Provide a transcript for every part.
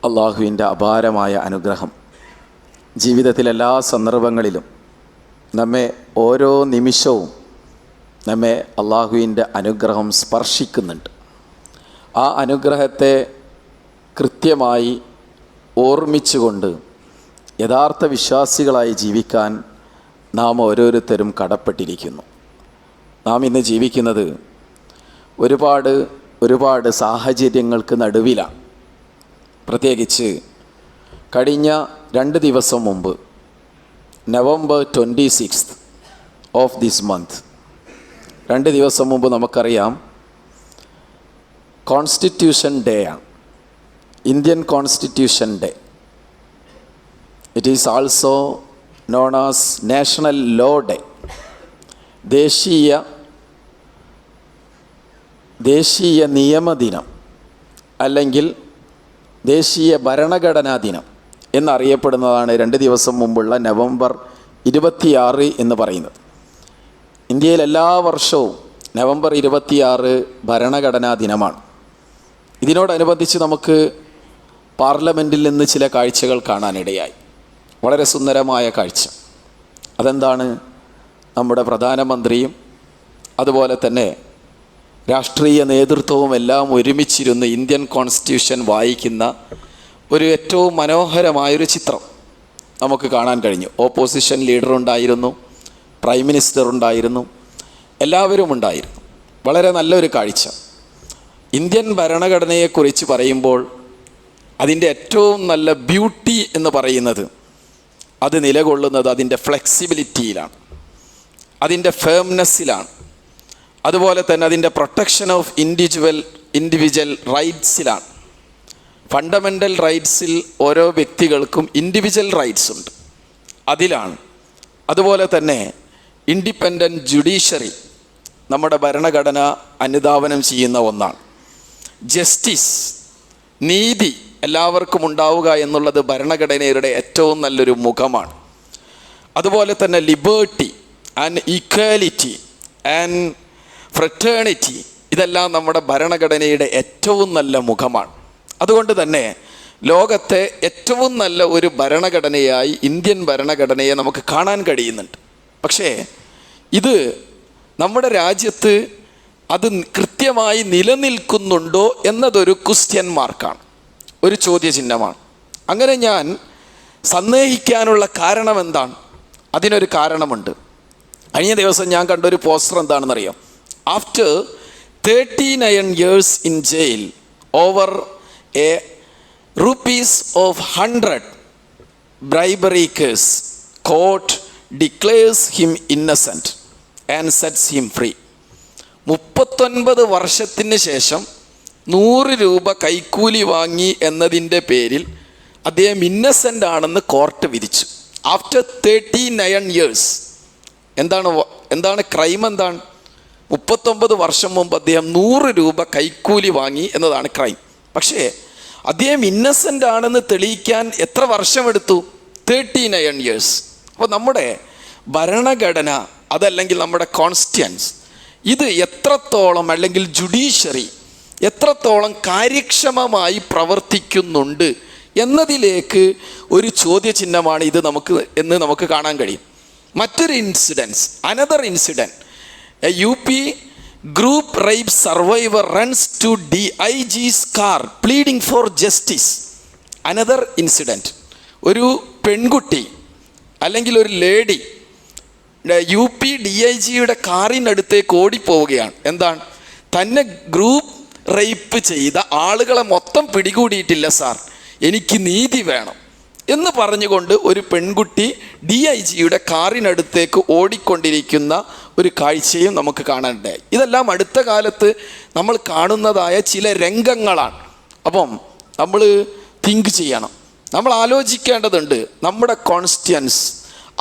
അള്ളാഹുവിൻ്റെ അപാരമായ അനുഗ്രഹം ജീവിതത്തിലെല്ലാ സന്ദർഭങ്ങളിലും നമ്മെ ഓരോ നിമിഷവും നമ്മെ അള്ളാഹുവിൻ്റെ അനുഗ്രഹം സ്പർശിക്കുന്നുണ്ട്. ആ അനുഗ്രഹത്തെ കൃത്യമായി ഓർമ്മിച്ചുകൊണ്ട് യഥാർത്ഥ വിശ്വാസികളായി ജീവിക്കാൻ നാം ഓരോരുത്തരും കടപ്പെട്ടിരിക്കുന്നു. നാം ഇന്ന് ജീവിക്കുന്നത് ഒരുപാട് സാഹചര്യങ്ങൾക്ക് നടുവിലാണ്. പ്രത്യേകിച്ച് കഴിഞ്ഞ 2 ദിവസം മുമ്പ് നവംബർ 26 ഓഫ് ദിസ് മന്ത്, 2 ദിവസം മുമ്പ് നമുക്കറിയാം കോൺസ്റ്റിറ്റ്യൂഷൻ ഡേ ആണ്, Indian constitution day. It is also known as national law day, ദേശീയ നിയമദിനം അല്ലെങ്കിൽ ദേശീയ ഭരണഘടനാ ദിനം എന്നറിയപ്പെടുന്നതാണ് 2 ദിവസം മുമ്പുള്ള നവംബർ 26 എന്ന് പറയുന്നത്. ഇന്ത്യയിൽ എല്ലാ വർഷവും നവംബർ 26 ഭരണഘടനാ ദിനമാണ്. ഇതിനോടനുബന്ധിച്ച് നമുക്ക് പാർലമെൻറ്റിൽ നിന്ന് ചില കാഴ്ചകൾ കാണാനിടയായി. വളരെ സുന്ദരമായ കാഴ്ച. അതെന്താണ്? നമ്മുടെ പ്രധാനമന്ത്രിയും അതുപോലെ തന്നെ രാഷ്ട്രീയ നേതൃത്വവും എല്ലാം ഒരുമിച്ചിരുന്ന് ഇന്ത്യൻ കോൺസ്റ്റിറ്റ്യൂഷൻ വായിക്കുന്ന ഒരു ഏറ്റവും മനോഹരമായൊരു ചിത്രം നമുക്ക് കാണാൻ കഴിഞ്ഞു. ഓപ്പോസിഷൻ ലീഡർ ഉണ്ടായിരുന്നു, പ്രൈം മിനിസ്റ്റർ ഉണ്ടായിരുന്നു, എല്ലാവരും ഉണ്ടായിരുന്നു. വളരെ നല്ലൊരു കാഴ്ച. ഇന്ത്യൻ ഭരണഘടനയെക്കുറിച്ച് പറയുമ്പോൾ അതിൻ്റെ ഏറ്റവും നല്ല ബ്യൂട്ടി എന്ന് പറയുന്നത് അത് നിലകൊള്ളുന്നത് അതിൻ്റെ ഫ്ലെക്സിബിലിറ്റിയിലാണ്, അതിൻ്റെ ഫേംനെസ്സിലാണ്, അതുപോലെ തന്നെ അതിൻ്റെ പ്രൊട്ടക്ഷൻ ഓഫ് ഇൻഡിവിജ്വൽ റൈറ്റ്സിലാണ്. ഫണ്ടമെൻ്റൽ റൈറ്റ്സിൽ ഓരോ വ്യക്തികൾക്കും ഇൻഡിവിജ്വൽ റൈറ്റ്സ് ഉണ്ട്, അതിലാണ്. അതുപോലെ തന്നെ ഇൻഡിപെൻഡൻറ്റ് ജുഡീഷ്യറി നമ്മുടെ ഭരണഘടന അനുധാവനം ചെയ്യുന്ന ഒന്നാണ്. ജസ്റ്റിസ്, നീതി എല്ലാവർക്കും ഉണ്ടാവുക എന്നുള്ളത് ഭരണഘടനയുടെ ഏറ്റവും നല്ലൊരു മുഖമാണ്. അതുപോലെ തന്നെ liberty and equality and fraternity, ഇതെല്ലാം നമ്മുടെ ഭരണഘടനയുടെ ഏറ്റവും നല്ല മുഖമാണ്. അതുകൊണ്ട് തന്നെ ലോകത്തെ ഏറ്റവും നല്ല ഒരു ഭരണഘടനയായി ഇന്ത്യൻ ഭരണഘടനയെ നമുക്ക് കാണാൻ കഴിയുന്നുണ്ട്. പക്ഷേ ഇത് നമ്മുടെ രാജ്യത്ത് അത് കൃത്യമായി നിലനിൽക്കുന്നുണ്ടോ എന്നതൊരു ക്വസ്റ്റ്യൻ മാർക്കാണ്, ഒരു ചോദ്യചിഹ്നമാണ്. അങ്ങനെ ഞാൻ സന്ദേഹിക്കാനുള്ള കാരണം എന്താണ്? അതിനൊരു കാരണമുണ്ട്. കഴിഞ്ഞ ദിവസം ഞാൻ കണ്ടൊരു പോസ്റ്റർ എന്താണെന്നറിയാം? After 39 years in jail over a rupees of 100 bribery case, court declares him innocent and sets him free. 39 വർഷത്തിന് ശേഷം 100 രൂപ കൈക്കൂലി വാങ്ങി എന്നതിൻ്റെ പേരിൽ അദ്ദേഹം ഇന്നസെൻ്റ് ആണെന്ന് കോർട്ട് വിധിച്ചു. After 39 years. എന്താണ് ക്രൈം? എന്താണ്? 39 വർഷം മുമ്പ് അദ്ദേഹം 100 രൂപ കൈക്കൂലി വാങ്ങി എന്നതാണ് ക്രൈം. പക്ഷേ അദ്ദേഹം ഇന്നസെൻ്റ് ആണെന്ന് തെളിയിക്കാൻ എത്ര വർഷമെടുത്തു? 39 years. അപ്പോൾ നമ്മുടെ ഭരണഘടന അതല്ലെങ്കിൽ നമ്മുടെ കോൺസ്റ്റിറ്റ്യൂഷൻസ് ഇത് എത്രത്തോളം, അല്ലെങ്കിൽ ജുഡീഷ്യറി എത്രത്തോളം കാര്യക്ഷമമായി പ്രവർത്തിക്കുന്നുണ്ട് എന്നതിലേക്ക് ഒരു ചോദ്യചിഹ്നമാണ് ഇത് നമുക്ക് കാണാൻ കഴിയും. മറ്റൊരു incidence, another incident, a UP group rape survivor runs to DIG's car pleading for justice. Another incident, ഒരു പെൺകുട്ടി അല്ലെങ്കിൽ ഒരു ലേഡി UP DIGയുടെ കാറിനടുത്തേക്ക് ഓടിപ്പോവുകയാണ്. എന്താണ്? തന്നെ ഗ്രൂപ്പ് റേപ്പ് ചെയ്ത ആളുകളെ മൊത്തം പിടികൂടിയിട്ടില്ല സാർ, എനിക്ക് നീതി വേണം എന്ന് പറഞ്ഞുകൊണ്ട് ഒരു പെൺകുട്ടി DIGയുടെ കാറിനടുത്തേക്ക് ഓടിക്കൊണ്ടിരിക്കുന്ന ഒരു കാഴ്ചയും നമുക്ക് കാണാനുണ്ടായി. ഇതെല്ലാം അടുത്ത കാലത്ത് നമ്മൾ കാണുന്നതായ ചില രംഗങ്ങളാണ്. അപ്പം നമ്മൾ തിങ്ക് ചെയ്യണം, നമ്മൾ ആലോചിക്കേണ്ടതുണ്ട്. നമ്മുടെ കോൺസ്റ്റിറ്റ്യൂഷൻസ്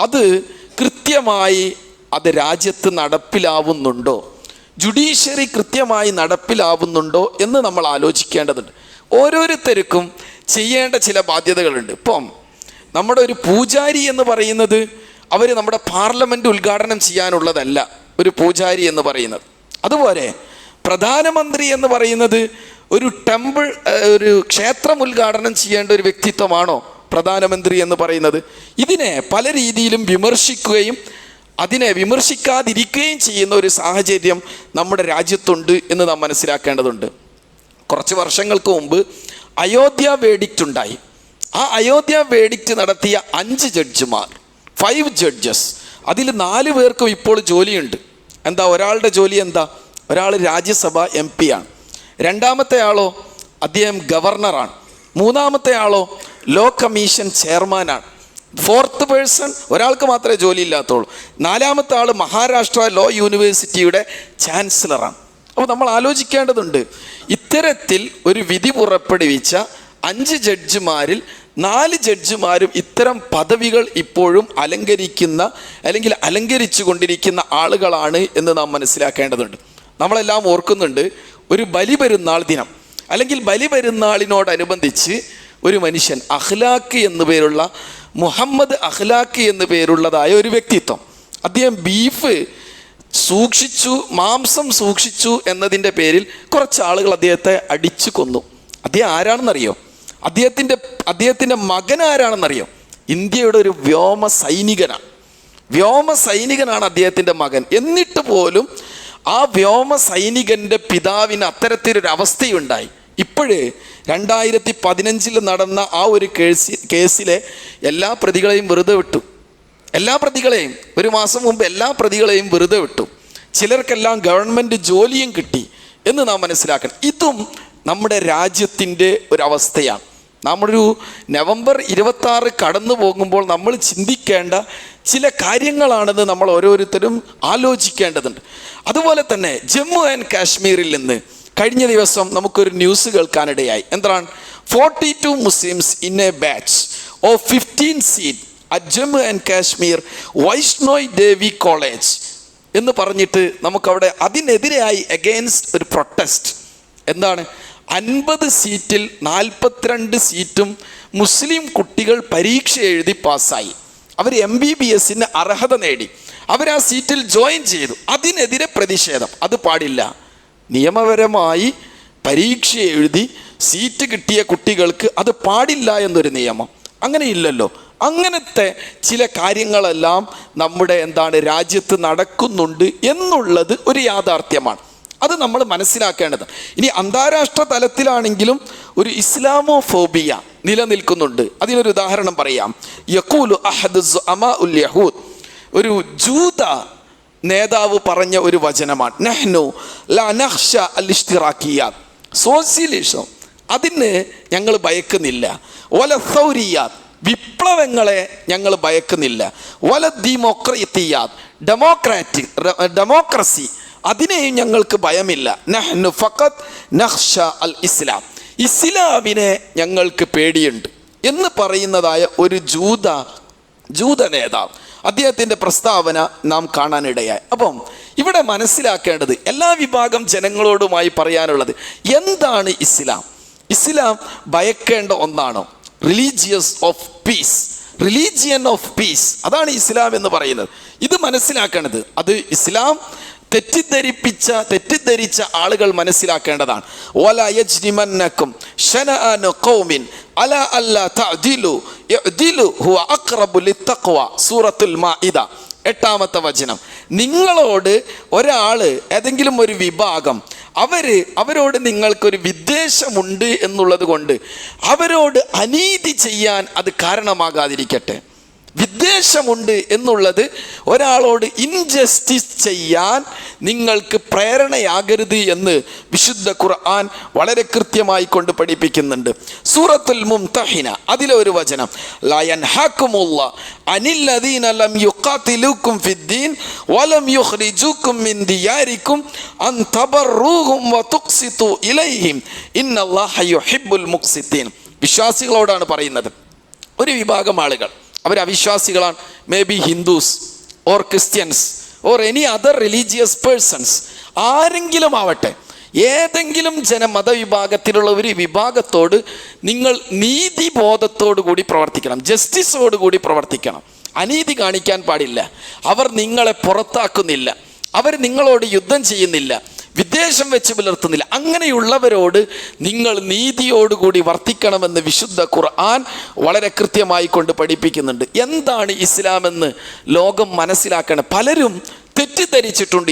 അത് കൃത്യമായി അത് രാജ്യത്ത് നടപ്പിലാവുന്നുണ്ടോ, ജുഡീഷ്യറി കൃത്യമായി നടപ്പിലാവുന്നുണ്ടോ എന്ന് നമ്മൾ ആലോചിക്കേണ്ടതുണ്ട്. ഓരോരുത്തർക്കും ചെയ്യേണ്ട ചില ബാധ്യതകളുണ്ട്. ഇപ്പം നമ്മുടെ ഒരു പൂജാരി എന്ന് പറയുന്നത് അവർ നമ്മുടെ പാർലമെൻറ്റ് ഉദ്ഘാടനം ചെയ്യാനുള്ളതല്ല ഒരു പൂജാരി എന്ന് പറയുന്നത്. അതുപോലെ പ്രധാനമന്ത്രി എന്ന് പറയുന്നത് ഒരു ടെമ്പിൾ, ഒരു ക്ഷേത്രം ഉദ്ഘാടനം ചെയ്യേണ്ട ഒരു വ്യക്തിത്വമാണോ പ്രധാനമന്ത്രി എന്ന് പറയുന്നത്? ഇതിനെ പല രീതിയിലും വിമർശിക്കുകയും അതിനെ വിമർശിക്കാതിരിക്കുകയും ചെയ്യുന്ന ഒരു സാഹചര്യം നമ്മുടെ രാജ്യത്തുണ്ട് എന്ന് നാം മനസ്സിലാക്കേണ്ടതുണ്ട്. കുറച്ച് വർഷങ്ങൾക്ക് മുമ്പ് അയോധ്യ വേഡിക്റ്റ് ഉണ്ടായി. ആ അയോധ്യ വേഡിക്റ്റ് നടത്തിയ 5 ജഡ്ജിമാർ, 5 ജഡ്ജസ്, അതിൽ 4 പേർക്കും ഇപ്പോൾ ജോലിയുണ്ട്. എന്താ? ഒരാളുടെ ജോലി എന്താ? ഒരാൾ രാജ്യസഭ MP ആണ്. രണ്ടാമത്തെ ആളോ അദ്ദേഹം ഗവർണറാണ്. മൂന്നാമത്തെ ആളോ ലോ കമ്മീഷൻ ചെയർമാനാണ്. 4th പേഴ്സൺ ഒരാൾക്ക് മാത്രമേ ജോലി ഇല്ലാത്തുള്ളൂ. 4ാമത്തെ ആൾ മഹാരാഷ്ട്ര ലോ യൂണിവേഴ്സിറ്റിയുടെ ചാൻസലറാണ്. അപ്പോൾ നമ്മൾ ആലോചിക്കേണ്ടതുണ്ട്, ഇത്തരത്തിൽ ഒരു വിധി പുറപ്പെടുവിച്ച 5 ജഡ്ജിമാരിൽ 4 ജഡ്ജിമാരും ഇത്തരം പദവികൾ ഇപ്പോഴും അലങ്കരിക്കുന്ന അല്ലെങ്കിൽ അലങ്കരിച്ചു കൊണ്ടിരിക്കുന്ന ആളുകളാണ് എന്ന് നാം മനസ്സിലാക്കേണ്ടതുണ്ട്. നമ്മളെല്ലാം ഓർക്കുന്നുണ്ട്, ഒരു ബലിപെരുന്നാൾ ദിനം അല്ലെങ്കിൽ ബലിപെരുന്നാളിനോടനുബന്ധിച്ച് ഒരു മനുഷ്യൻ അഖ്ലാഖ് എന്നു പേരുള്ള മുഹമ്മദ് അഖ്ലാഖ് എന്നു പേരുള്ളതായ ഒരു വ്യക്തിത്വം, അദ്ദേഹം ബീഫ് സൂക്ഷിച്ചു, മാംസം സൂക്ഷിച്ചു എന്നതിൻ്റെ പേരിൽ കുറച്ച് ആളുകൾ അദ്ദേഹത്തെ അടിച്ചു കൊന്നു. അദ്ദേഹം ആരാണെന്നറിയോ? അദ്ദേഹത്തിൻ്റെ മകൻ ആരാണെന്നറിയോ? ഇന്ത്യയുടെ ഒരു വ്യോമ സൈനികനാണ് അദ്ദേഹത്തിൻ്റെ മകൻ. എന്നിട്ട് പോലും ആ വ്യോമ സൈനികൻ്റെ പിതാവിന് അത്തരത്തിലൊരു അവസ്ഥയുണ്ടായി. ഇപ്പോഴേ 2015 നടന്ന ആ ഒരു കേസിലെ എല്ലാ പ്രതികളെയും വെറുതെ വിട്ടു. ഒരു മാസം മുമ്പ് എല്ലാ പ്രതികളെയും വെറുതെ വിട്ടു. ചിലർക്കെല്ലാം ഗവൺമെൻറ് ജോലിയും കിട്ടി എന്ന് നാം മനസ്സിലാക്കണം. ഇതും നമ്മുടെ രാജ്യത്തിൻ്റെ ഒരവസ്ഥയാണ്. നമ്മളൊരു നവംബർ 26 കടന്നു പോകുമ്പോൾ നമ്മൾ ചിന്തിക്കേണ്ട ചില കാര്യങ്ങളാണെന്ന് നമ്മൾ ഓരോരുത്തരും ആലോചിക്കേണ്ടതുണ്ട്. അതുപോലെ തന്നെ ജമ്മു ആൻഡ് കാശ്മീരിൽ നിന്ന് കഴിഞ്ഞ ദിവസം നമുക്കൊരു ന്യൂസ് കേൾക്കാനിടയായി. എന്താണ്? 42 Muslims in a batch of 15 seat at Jammu and Kashmir Vaishno Devi college എന്ന് പറഞ്ഞിട്ട് നമുക്കവിടെ അതിനെതിരെയായി അഗെയിൻസ്റ്റ് ഒരു പ്രൊട്ടസ്റ്റ്. എന്താണ്? 50 സീറ്റിൽ 42 സീറ്റും മുസ്ലിം കുട്ടികൾ പരീക്ഷ എഴുതി പാസ്സായി. അവർ MBBSന് അർഹത നേടി. അവർ ആ സീറ്റിൽ ജോയിൻ ചെയ്തു. അതിനെതിരെ പ്രതിഷേധം. അത് പാടില്ല. നിയമപരമായി പരീക്ഷ എഴുതി സീറ്റ് കിട്ടിയ കുട്ടികൾക്ക് അത് പാടില്ല എന്നൊരു നിയമം അങ്ങനെയില്ലല്ലോ. അങ്ങനത്തെ ചില കാര്യങ്ങളെല്ലാം നമ്മുടെ രാജ്യത്ത് നടക്കുന്നുണ്ട് എന്നുള്ളത് ഒരു യാഥാർത്ഥ്യമാണ്. അത് നമ്മൾ മനസ്സിലാക്കേണ്ടത്. ഇനി അന്താരാഷ്ട്ര തലത്തിലാണെങ്കിലും ഒരു ഇസ്ലാമോഫോബിയ നിലനിൽക്കുന്നുണ്ട്. അതിനൊരു ഉദാഹരണം പറയാം. യഖൂലു അഹദു സുഅമാ ഉൽ യഹൂദ്, ഒരു ജൂത നേതാവ് പറഞ്ഞ ഒരു വചനമാണ്. നഹ്നു ലാ നഖ്ശ അൽ ഇഷ്തിറാക്കിയാത്ത്, സോഷ്യലിസം അതിന് ഞങ്ങൾ ഭയക്കുന്നില്ല. വല സൗരിയാത്ത്, വിപ്ലവങ്ങളെ ഞങ്ങൾ ഭയക്കുന്നില്ല. വല ഡെമോക്രസി അതിനെയും ഞങ്ങൾക്ക് ഭയമില്ല. നഹ്നു ഫഖത്ത് നഖ്ശ അൽ ഇസ്ലാം, ഇസ്ലാമിനെ ഞങ്ങൾക്ക് പേടിയുണ്ട് എന്ന് പറയുന്നതായ ഒരു ജൂത നേതാവ്, അദ്ദേഹത്തിൻ്റെ പ്രസ്താവന നാം കാണാനിടയായി. അപ്പം ഇവിടെ മനസ്സിലാക്കേണ്ടത് എല്ലാ വിഭാഗം ജനങ്ങളോടുമായി പറയാനുള്ളത് എന്താണ് ഇസ്ലാം? ഇസ്ലാം ഭയക്കേണ്ട ഒന്നാണോ? റിലീജിയൻ ഓഫ് പീസ്, അതാണ് ഇസ്ലാം എന്ന് പറയുന്നത്. ഇത് മനസ്സിലാക്കേണ്ടത്, അത് ഇസ്ലാം തെറ്റിദ്ധരിച്ച ആളുകൾ മനസ്സിലാക്കേണ്ടതാണ്. വലാ യജ്രിമന്നകും ശനഅനു ഖൗമിൻ അലാ അല്ലാ തഅദിലു ഇഅദിലു ഹുവ അഖ്റബു ലിത്തഖ്വ, സൂറത്തുൽ മാഇദ 8ാമത്തെ വചനം. നിങ്ങളോട് ഒരാൾ, ഏതെങ്കിലും ഒരു വിഭാഗം, അവരോട് നിങ്ങൾക്കൊരു വിദ്വേഷമുണ്ട് എന്നുള്ളത് കൊണ്ട് അവരോട് അനീതി ചെയ്യാൻ അത് കാരണമാകാതിരിക്കട്ടെ. വിദ്വേഷമുണ്ട് എന്നുള്ളത് ഒരാളോട് ഇൻജസ്റ്റിസ് ചെയ്യാൻ നിങ്ങൾക്ക് പ്രേരണയാകരുത് എന്ന് വിശുദ്ധ ഖുർആൻ വളരെ കൃത്യമായി കൊണ്ട് പഠിപ്പിക്കുന്നുണ്ട്. സൂറത്തുൽ മുംതഹിന അതിലെ ഒരു വചനം, ലാ യൻഹാകുമുല്ലാഹു അനില്ലദീന ലം യുഖാതിലുകും ഫിദ്ദീൻ വലം യുഖ്രിജുകും മിൻ ദിയാരികും അൻ തബറൂഹും വതുഖ്സിതു ഇലൈഹിം ഇന്നല്ലാഹ യുഹിബ്ബുൽ മുഖ്സിതീൻ. വിശ്വാസികളോടാണ് പറയുന്നത്. ഒരു വിഭാഗം ആളുകൾ അവർ അവിശ്വാസികളാണ്, may be Hindus or Christians or any other religious persons, ആരെങ്കിലും ആവട്ടെ, ഏതെങ്കിലും മതവിഭാഗത്തിലുള്ള ഒരു വിഭാഗത്തോട് നിങ്ങൾ നീതിബോധത്തോടു കൂടി പ്രവർത്തിക്കണം, ജസ്റ്റിസോടുകൂടി പ്രവർത്തിക്കണം. അനീതി കാണിക്കാൻ പാടില്ല. അവർ നിങ്ങളെ പുറത്താക്കുന്നില്ല, അവർ നിങ്ങളോട് യുദ്ധം ചെയ്യുന്നില്ല, വിദ്വേഷം വെച്ച് പുലർത്തുന്നില്ല. അങ്ങനെയുള്ളവരോട് നിങ്ങൾ നീതിയോടുകൂടി വർത്തിക്കണമെന്ന് വിശുദ്ധ ഖുർആൻ വളരെ കൃത്യമായി കൊണ്ട് പഠിപ്പിക്കുന്നുണ്ട്. എന്താണ് ഇസ്ലാമെന്ന് ലോകം മനസ്സിലാക്കണം. പലരും തെറ്റിദ്ധരിച്ചിട്ടുണ്ട്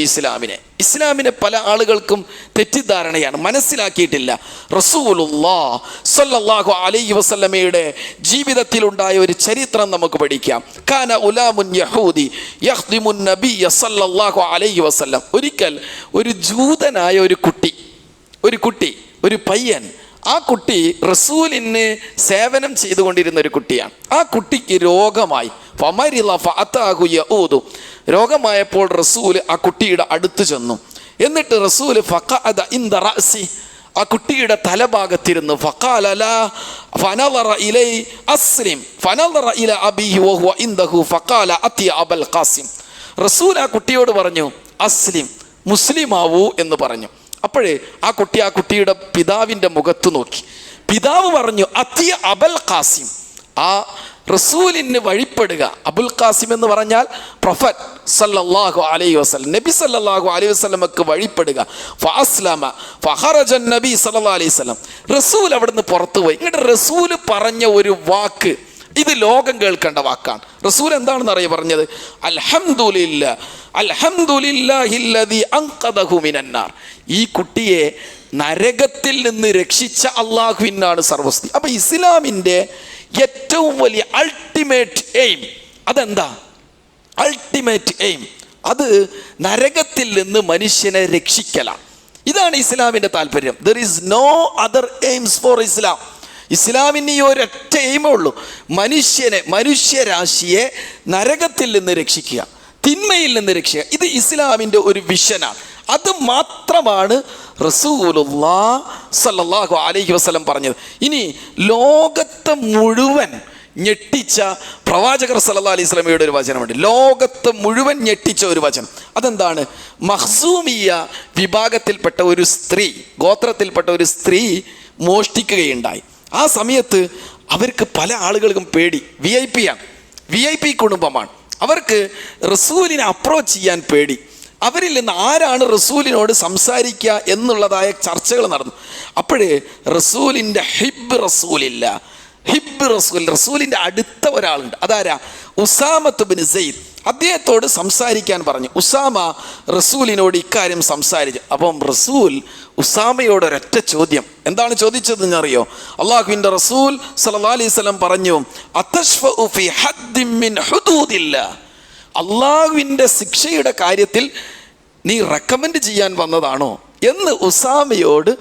ഇസ്ലാമിനെ പല ആളുകൾക്കും തെറ്റിദ്ധാരണയാണ്, മനസ്സിലാക്കിയിട്ടില്ല. റസൂലുള്ളാഹി സ്വല്ലല്ലാഹു അലൈഹി വസല്ലമയുടെ ജീവിതത്തിലുണ്ടായ ഒരു ചരിത്രം നമുക്ക് പഠിക്കാം. കാന ഉലാമുൻ യഹൂദി യഖ്ദിമുൻ നബിയ സ്വല്ലല്ലാഹു അലൈഹി വസല്ലം. ഒരിക്കൽ ഒരു ജൂതനായ ഒരു പയ്യൻ, ആ കുട്ടി റസൂലിന് സേവനം ചെയ്തുകൊണ്ടിരുന്ന ഒരു കുട്ടിയാണ്. ആ കുട്ടിക്ക് രോഗമായി. രോഗമായപ്പോൾ റസൂൽ ആ കുട്ടിയുടെ അടുത്ത് ചെന്നു. എന്നിട്ട് റസൂൽ ഫഖഅദ ഇൻദ റഅസി, ആ കുട്ടിയുടെ തലഭാഗത്തിരുന്നു. ഫഖാല ലാ ഫനളറ ഇലൈ അസ്ലിം ഫനളറ ഇല അബീഹി വഹുവ ഇൻദഹു ഫഖാല അതി അബൽ ഖാസിം. റസൂൽ ആ കുട്ടിയോട് പറഞ്ഞു, അസ്ലിം, മുസ്ലിമാവൂ എന്ന് പറഞ്ഞു. അപ്പോഴേ ആ കുട്ടിയുടെ പിതാവിൻ്റെ മുഖത്ത് നോക്കി. പിതാവ് പറഞ്ഞു, അതി അബൽ ഖാസിം, ആ റസൂലിന് വഴിപ്പെടുക. അബുൽ ഖാസിം എന്ന് പറഞ്ഞാൽ പ്രൊഫറ്റ് സല്ലല്ലാഹു അലൈഹി വസല്ലം, നബി സല്ലല്ലാഹു അലൈഹി വസല്ലമക്ക് വഴിപ്പെടുക. ഫഅസ്ലമ ഫഖറജ നബി സല്ലല്ലാഹു അലൈഹി വസല്ലം. റസൂൽ അവിടുന്ന് പുറത്തുപോയി. ഇങ്ങോട്ട് റസൂൽ പറഞ്ഞ ഒരു വാക്ക്, ഇത് ലോകം കേൾക്കേണ്ട വാക്കാണ്. റസൂൽ എന്താണെന്ന് അറിയ പറഞ്ഞത്? അൽഹംദുലില്ലാഹില്ലദീ അൻഖദഹു മിനന്നാർ. ഈ കുട്ടിയെ നരകത്തിൽ നിന്ന് രക്ഷിച്ച അള്ളാഹുവിനാണ് സർവസ്തുതി. അപ്പൊ ഇസ്ലാമിൻ്റെ ഏറ്റവും വലിയ അൾട്ടിമേറ്റ് എയിം അതെന്താ? അൾട്ടിമേറ്റ് എയിം അത് നരകത്തിൽ നിന്ന് മനുഷ്യനെ രക്ഷിക്കലാണ്. ഇതാണ് ഇസ്ലാമിൻ്റെ താല്പര്യം. There is no other aims for Islam. ഇസ്ലാമിന് ഈ ഒരൊറ്റ എയിമേ ഉള്ളൂ, മനുഷ്യരാശിയെ നരകത്തിൽ നിന്ന് രക്ഷിക്കുക, തിന്മയിൽ നിന്ന് രക്ഷിക്കുക. ഇത് ഇസ്ലാമിൻ്റെ ഒരു വിഷനാണ്. അത് മാത്രമാണ് റസൂലുള്ളാഹി സ്വല്ലല്ലാഹു അലൈഹി വസല്ലം പറഞ്ഞത്. ഇനി ലോകത്തെ മുഴുവൻ ഞെട്ടിച്ച പ്രവാചകർ സല്ലല്ലാഹു അലൈഹി വസല്ലമയുടെ ഒരു വചനമുണ്ട്. ലോകത്തെ മുഴുവൻ ഞെട്ടിച്ച ഒരു വചനം. അതെന്താണ്? മഖ്സൂമിയ വിഭാഗത്തിൽപ്പെട്ട ഒരു സ്ത്രീ, ഗോത്രത്തിൽപ്പെട്ട ഒരു സ്ത്രീ മോഷ്ടിക്കുകയുണ്ടായി. ആ സമയത്ത് അവർക്ക് പല ആളുകൾക്കും പേടി. VIP കുടുംബമാണ്. അവർക്ക് റസൂലിനെ അപ്രോച്ച് ചെയ്യാൻ പേടി. അവരിൽ നിന്ന് ആരാണ് റസൂലിനോട് സംസാരിക്കുക എന്നുള്ളതായ ചർച്ചകൾ നടന്നു. അപ്പോഴേ റസൂലിൻ്റെ റസൂലിൻ്റെ അടുത്ത ഒരാളുണ്ട്. അതാരാ? ഉസാമത്ത് ബിൻ സെയ്ദ്. അദ്ദേഹത്തോട് സംസാരിക്കാൻ പറഞ്ഞു. ഉസാമ റസൂലിനോട് ഇക്കാര്യം സംസാരിച്ചു. അപ്പം റസൂൽ ഉസാമയോട് ഒരൊറ്റ ചോദ്യം. എന്താണ് ചോദിച്ചതെന്ന് അറിയോ? അള്ളാഹുവിൻ്റെ റസൂൽ സല്ലല്ലാഹു അലൈഹി വസല്ലം പറഞ്ഞു, അതശ്ഫഉ ഫീ ഹദ്ദിൻ മിൻ ഹുദൂദില്ലാഹ്. അള്ളാഹുവിൻ്റെ ശിക്ഷയുടെ കാര്യത്തിൽ നീ റെക്കമെൻഡ് ചെയ്യാൻ വന്നതാണോ എന്ന് ഉസാമയോട്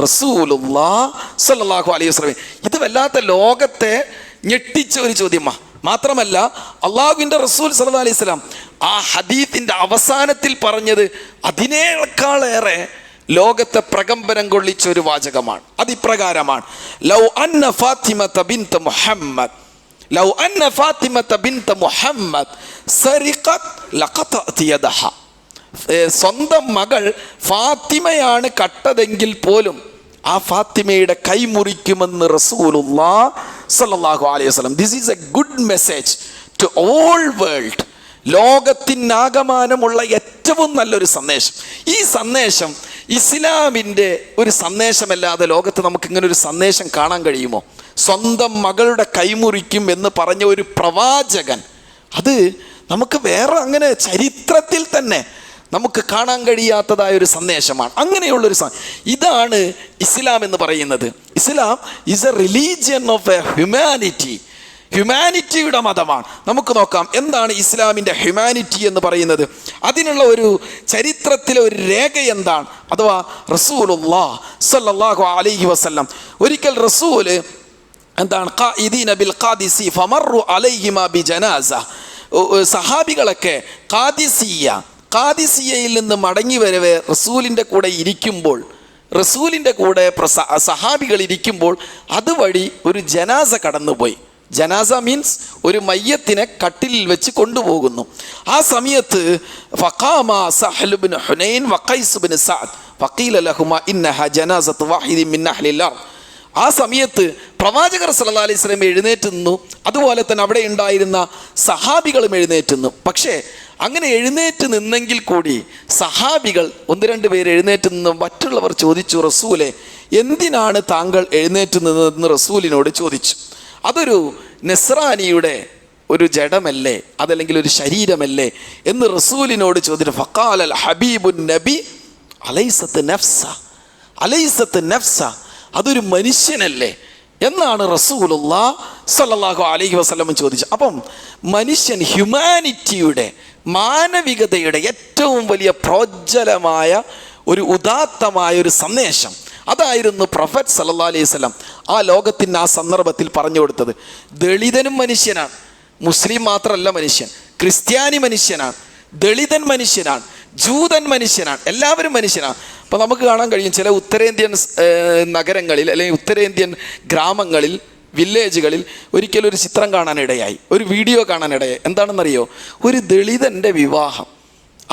റസൂലുള്ളാഹി സ്വല്ലല്ലാഹു അലൈഹി വസല്ലം. ഇത് വല്ലാത്ത ലോകത്തെ ഞെട്ടിച്ച ഒരു ചോദ്യമാണ്. മാത്രമല്ല അള്ളാഹുവിൻ്റെ റസൂൽ സല്ലല്ലാഹു അലൈഹി വസല്ലം ആ ഹദീസിൻ്റെ അവസാനത്തിൽ പറഞ്ഞത് അതിനേക്കാളേറെ ലോകത്തെ പ്രകമ്പനം കൊള്ളിച്ച ഒരു വാചകമാണ്. അതിപ്രകാരമാണ്, ലൗ അന്ന ഫാത്തിമത ബിൻത മുഹമ്മദ് സരിഖത് ലഖതഅത് യദഹ. സ്വന്തം മകൾ ഫാത്തിമയാണ് കട്ടതെങ്കിൽ പോലും ആ ഫാത്തിമയുടെ കൈ മുറിക്കുമെന്ന് റസൂലുള്ളാഹി സ്വല്ലല്ലാഹു അലൈഹി വസല്ലം. This is a good message to all world. ലോകത്തിനാകമാനമുള്ള ഏറ്റവും നല്ലൊരു സന്ദേശം. ഈ സന്ദേശം ഇസ്ലാമിൻ്റെ ഒരു സന്ദേശമല്ലാതെ ലോകത്ത് നമുക്ക് ഇങ്ങനെ ഒരു സന്ദേശം കാണാൻ കഴിയുമോ? സ്വന്തം മകളുടെ കൈമുറിക്കും എന്ന് പറഞ്ഞ ഒരു പ്രവാചകൻ, അത് നമുക്ക് വേറെ അങ്ങനെ ചരിത്രത്തിൽ തന്നെ നമുക്ക് കാണാൻ കഴിയാത്തതായ ഒരു സന്ദേശമാണ്. അങ്ങനെയുള്ളൊരു ഇതാണ് ഇസ്ലാം എന്ന് പറയുന്നത്. Islam is a religion of a ഹ്യൂമാനിറ്റിയുടെ മതമാണ്. നമുക്ക് നോക്കാം എന്താണ് ഇസ്ലാമിൻ്റെ ഹ്യൂമാനിറ്റി എന്ന് പറയുന്നത്. അതിനുള്ള ഒരു ചരിത്രത്തിലെ ഒരു രേഖ എന്താണ്? അഥവാ റസൂലുള്ളാഹി സ്വല്ലല്ലാഹു അലൈഹി വസല്ലം ഒരിക്കൽ റസൂല് എന്താണ് ഖായിദീന ബിൽ ഖാദിസി ഫമറു അലൈഹിമാ ബിജനാസ. സഹാബികളൊക്കെ ഖാദിസിയയിൽ നിന്ന് മടങ്ങി വരവേ റസൂലിൻ്റെ കൂടെ ഇരിക്കുമ്പോൾ, റസൂലിൻ്റെ കൂടെ സഹാബികൾ ഇരിക്കുമ്പോൾ അതുവഴി ഒരു ജനാസ കടന്നുപോയി. ജനാസ മീൻസ് ഒരു മയ്യത്തിനെ കട്ടിലിൽ വെച്ച് കൊണ്ടുപോകുന്നു. ആ സമയത്ത് ഫഖാമ സഹ്ൽ ബിൻ ഹുനൈൻ വഖൈസ് ബിൻ സഅദ് ഫഖീല ലഹുമാ ഇന്നഹ ജനാസത്തു വാഹിദിൻ മിൻ അഹ്ലിൽ അർദ്. ആ സമയത്ത് പ്രവാചകർ സല്ലല്ലാഹു അലൈഹി വസല്ലം എഴുന്നേറ്റ് നിന്നു. അതുപോലെ തന്നെ അവിടെ ഉണ്ടായിരുന്ന സഹാബികളും എഴുന്നേറ്റ് നിന്നു. പക്ഷേ അങ്ങനെ എഴുന്നേറ്റ് നിന്നെങ്കിൽ കൂടി സഹാബികൾ ഒന്ന് രണ്ട് പേര് എഴുന്നേറ്റ് നിന്ന് മറ്റുള്ളവർ ചോദിച്ചു, റസൂലെ എന്തിനാണ് താങ്കൾ എഴുന്നേറ്റ് നിന്നതെന്ന് റസൂലിനോട് ചോദിച്ചു. അതൊരു നസ്രാനിയുടെ ഒരു ജഡമല്ലേ, അതല്ലെങ്കിൽ ഒരു ശരീരമല്ലേ എന്ന് റസൂലിനോട് ചോദിച്ചു. ഫഖാലൽ ഹബീബുൻ നബി അലൈസത്ത് നഫ്സ, അലൈസത്ത് നഫ്സ, അതൊരു മനുഷ്യനല്ലേ എന്നാണ് റസൂലുള്ളാഹി സ്വല്ലല്ലാഹു അലൈഹി വസല്ലം ചോദിച്ചത്. അപ്പം മനുഷ്യൻ, ഹ്യൂമാനിറ്റിയുടെ, മാനവികതയുടെ ഏറ്റവും വലിയ പ്രോജ്വലമായ ഒരു ഉദാത്തമായ ഒരു സന്ദേശം അതായിരുന്നു പ്രൊഫറ്റ് സല്ലല്ലാഹു അലൈഹി വസല്ലം ആ ലോകത്തിന് ആ സന്ദർഭത്തിൽ പറഞ്ഞു കൊടുത്തത്. ദളിതനും മനുഷ്യനാണ്, മുസ്ലിം മാത്രമല്ല മനുഷ്യൻ, ക്രിസ്ത്യാനി മനുഷ്യനാണ്, ദളിതൻ മനുഷ്യനാണ്, ജൂതൻ മനുഷ്യനാണ്, എല്ലാവരും മനുഷ്യനാണ്. അപ്പോൾ നമുക്ക് കാണാൻ കഴിയും ചില ഉത്തരേന്ത്യൻ നഗരങ്ങളിൽ അല്ലെങ്കിൽ ഉത്തരേന്ത്യൻ ഗ്രാമങ്ങളിൽ, വില്ലേജുകളിൽ ഒരിക്കലും ഒരു ചിത്രം കാണാനിടയായി, ഒരു വീഡിയോ കാണാനിടയായി. എന്താണെന്നറിയോ? ഒരു ദളിതൻ്റെ വിവാഹം.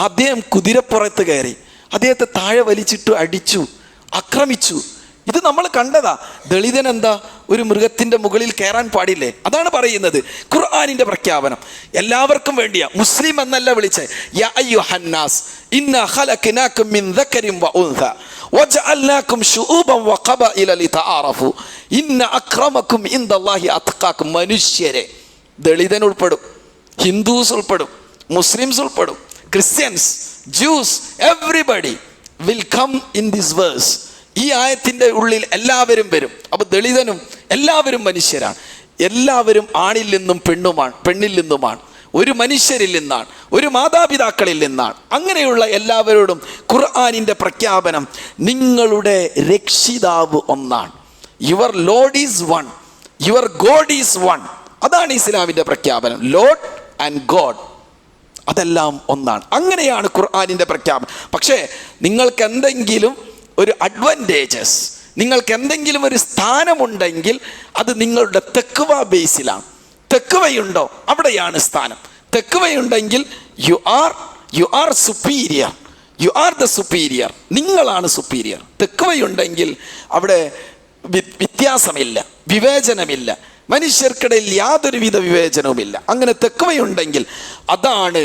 അദ്ദേഹം കുതിരപ്പുറത്ത് കയറി അദ്ദേഹത്തെ താഴെ വലിച്ചിട്ട് അടിച്ചു, ആക്രമിച്ചു. ഇത് നമ്മൾ കണ്ടതാ. ദളിതൻ എന്താ ഒരു മൃഗത്തിൻ്റെ മുകളിൽ കയറാൻ പാടില്ലേ? അതാണ് പറയുന്നത് ഖുർആനിൻ്റെ പ്രഖ്യാപനം. എല്ലാവർക്കും വേണ്ടിയാ, മുസ്ലിം എന്നല്ല വിളിച്ചത്. യാ അയ്യുഹന്നാസ് ഇന്നാ ഖലഖനാകും മിൻ ദക്കരിൻ വ ഉൻസ വജഅൽനാകും ശുഊബൻ വഖബാഇല ലിതആറഫു ഇന്ന അക്രമക്കും ഇൻദല്ലാഹി അത്ഖാക്കും. മനുഷ്യരെ, ദളിതൻ ഉൾപ്പെടും, ഹിന്ദുസ് ഉൾപ്പെടും, മുസ്ലിംസ് ഉൾപ്പെടും, Christians, Jews, everybody will come in this verse. ഈ ആയത്തിൻ്റെ ഉള്ളിൽ എല്ലാവരും വരും. അപ്പോൾ ദളിതനും എല്ലാവരും മനുഷ്യരാണ്. എല്ലാവരും ആണിൽ നിന്നും പെണ്ണുമാണ്, പെണ്ണിൽ നിന്നുമാണ്, ഒരു മനുഷ്യരിൽ നിന്നാണ്, ഒരു മാതാപിതാക്കളിൽ നിന്നാണ്. അങ്ങനെയുള്ള എല്ലാവരോടും ഖുർആനിൻ്റെ പ്രഖ്യാപനം, നിങ്ങളുടെ രക്ഷിതാവ് ഒന്നാണ്. Your Lord is one, your God is one. അതാണ് ഇസ്ലാമിൻ്റെ പ്രഖ്യാപനം. ലോഡ് ആൻഡ് ഗോഡ് അതെല്ലാം ഒന്നാണ്. അങ്ങനെയാണ് ഖുർആനിൻ്റെ പ്രഖ്യാപനം. പക്ഷേ നിങ്ങൾക്ക് എന്തെങ്കിലും ഒരു അഡ്വാൻറ്റേജസ്, നിങ്ങൾക്ക് എന്തെങ്കിലും ഒരു സ്ഥാനമുണ്ടെങ്കിൽ അത് നിങ്ങളുടെ തെക്കുവ ബേസിലാണ്. തെക്കുവയുണ്ടോ അവിടെയാണ് സ്ഥാനം. തെക്കുവയുണ്ടെങ്കിൽ you are superior, you are the superior, നിങ്ങളാണ് സുപ്പീരിയർ. തെക്കുവയുണ്ടെങ്കിൽ അവിടെ വ്യത്യാസമില്ല, വിവേചനമില്ല, മനുഷ്യർക്കിടയിൽ യാതൊരുവിധ വിവേചനവുമില്ല. അങ്ങനെ തെക്കുവയുണ്ടെങ്കിൽ അതാണ്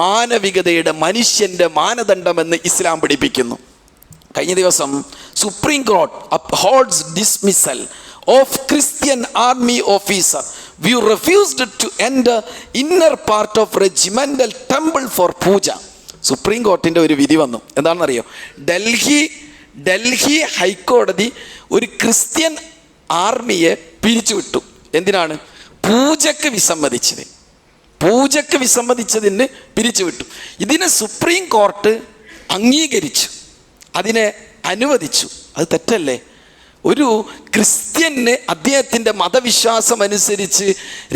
മാനവികതയുടെ, മനുഷ്യൻ്റെ മാനദണ്ഡമെന്ന് ഇസ്ലാം പഠിപ്പിക്കുന്നു. കഴിഞ്ഞ ദിവസം supreme court upholds dismissal of Christian army officer who refused to enter inner part of regimental temple for puja. Supreme കോർട്ടിൻ്റെ ഒരു വിധി വന്നു. എന്താണെന്നറിയോ? ഡൽഹി ഹൈക്കോടതി ഒരു ക്രിസ്ത്യൻ ആർമിയെ പിരിച്ചുവിട്ടു. എന്തിനാണ്? പൂജക്ക് വിസമ്മതിച്ചതിന് പിരിച്ചുവിട്ടു. ഇതിനെ സുപ്രീം കോർട്ട് അംഗീകരിച്ചു, അതിനെ അനുവദിച്ചു. അത് തെറ്റല്ലേ? ഒരു ക്രിസ്ത്യന് അദ്ദേഹത്തിൻ്റെ മതവിശ്വാസം അനുസരിച്ച്